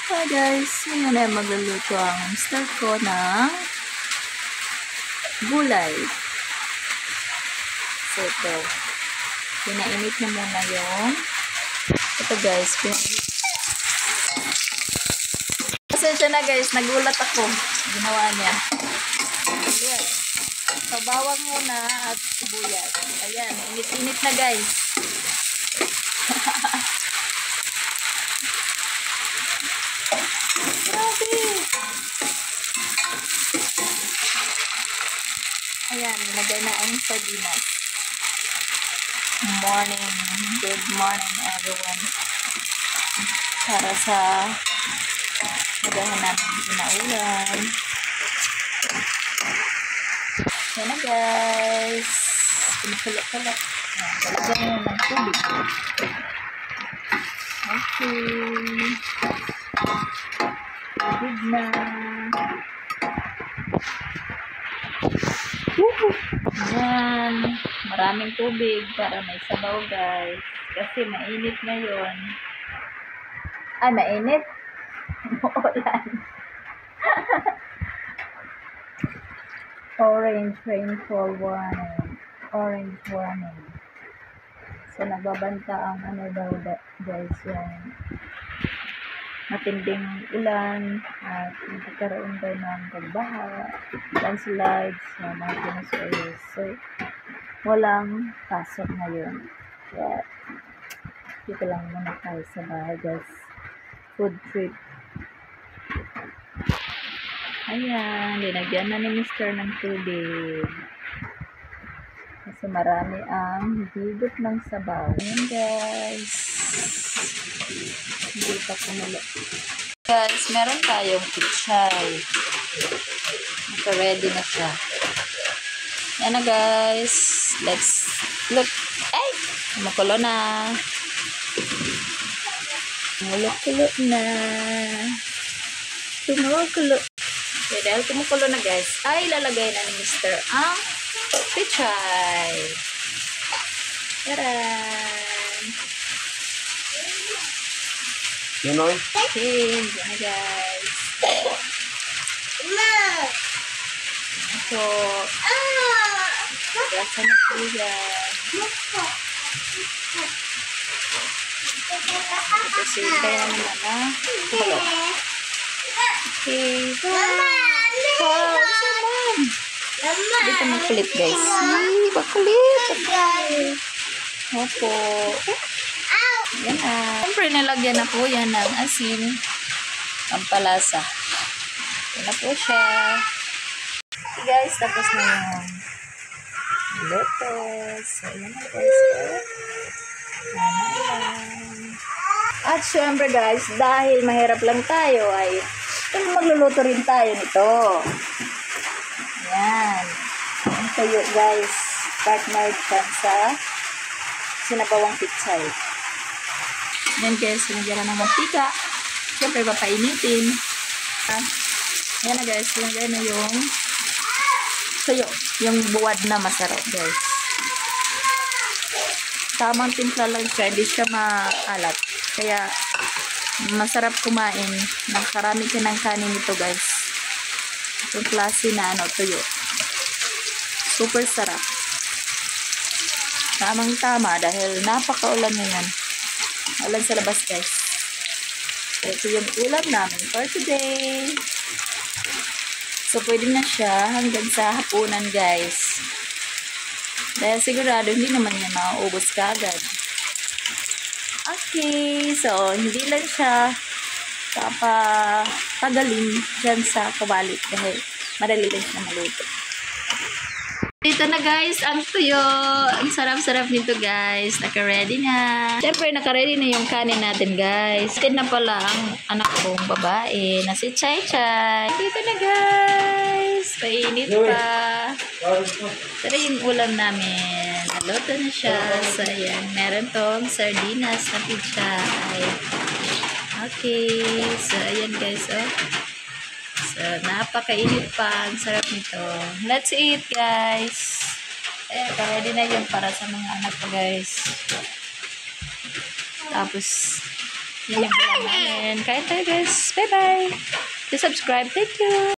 Hi guys, ngayon ay magluluto ang mister ko ng gulay. So ito, pinainit na muna yung ito guys, pinainit. Pasensya na guys, nagulat ako. Ginawa niya. Ayan. So bawang muna at sibuyas. Ayan, init-init na guys. Grabe! Ayan, nilagay na ang sardinas. Morning. Good morning everyone. Para sa magahan natin pinaulan. Yan na guys. Pinukulo-kulo. Talagyan mo ng tubig. Okay. Tubig na. Ayan. Maraming tubig para may sabaw guys. Kasi mainit ngayon. Ay, mainit? Umuulan. Orange rainfall warning. Orange warning. So, nagbabanta ang ano daw guys yung matinding ulan at magkakaroon daw ng pagbaha, landslides, mga Pinoy. So, walang pasok ngayon. Kaya, dito lang muna tayo sa bahay guys. Food trip. Ayan, linagyan na ni Mr. ng tubig. Kasi marami ang higop ng sabaw. Ayan guys. Hindi pa kumulo. Guys, meron tayong pichay. Naka-ready na siya. Ayan na guys. Let's look. Ay! Kumukulo na. Kumulo-kulo na. Kumulo-kulo. Okay, dahil kumukulo na guys, ay lalagay na ni Mr. ang pichay. Taran! You know? Okay, yan na guys. Ito. Gasa na po yan. Ito sila yan naman na. Hello. Okay. Wow, saman. Dito makulit guys. Ay, makulit. Opo. Yan na. Siyempre, nalagyan na po yan ng asin. Ang palasa. Yan na po siya. Okay guys, tapos na yung lettuce. So, yan na guys. Yan na lang. At syempre guys, dahil mahirap lang tayo ay magluluto rin tayo nito. Yan. Ang tayo guys. Partner dyan sa sinabawang pichay. Yan guys, sinagyan na ng mantika. Siyempre, papainitin. Yan na guys, sinagyan na yung tuyo. Yung buwad na masarap guys. Tamang timpla lang siya, hindi siya maalat. Kaya, masarap kumain. Nakarami ka ng kanin ito guys. Itong klase na tuyo. Super sarap. Tamang-tama dahil napakaulan ngayon. Ulan sa labas guys. Ito yung ulam namin for today. So, pwede na siya hanggang sa hapunan guys. Dahil sigurado hindi naman niya mauubos kaagad. Okay, so hindi lang siya tagalin dyan sa kawali dahil madali lang siya maluto. Dito na guys, ang tuyo. Ang sarap-sarap nito guys. Naka-ready na. Siyempre, naka-ready na yung kanin natin guys. Ito na pala ang anak kong babae na si Chay Chay. Dito na guys. Painit pa. Ito yung ulam namin. Naluto na siya. So, ayan. Meron tong sardinas na pichay. Okay. So, ayan guys. Oh. So, napakainit pa. Ang sarap nito. Let's eat, guys. Ayan, ready na yun para sa mga anak ko, guys. Tapos, Yun yung ulam namin. Kain tayo guys. Bye-bye. Subscribe. Thank you.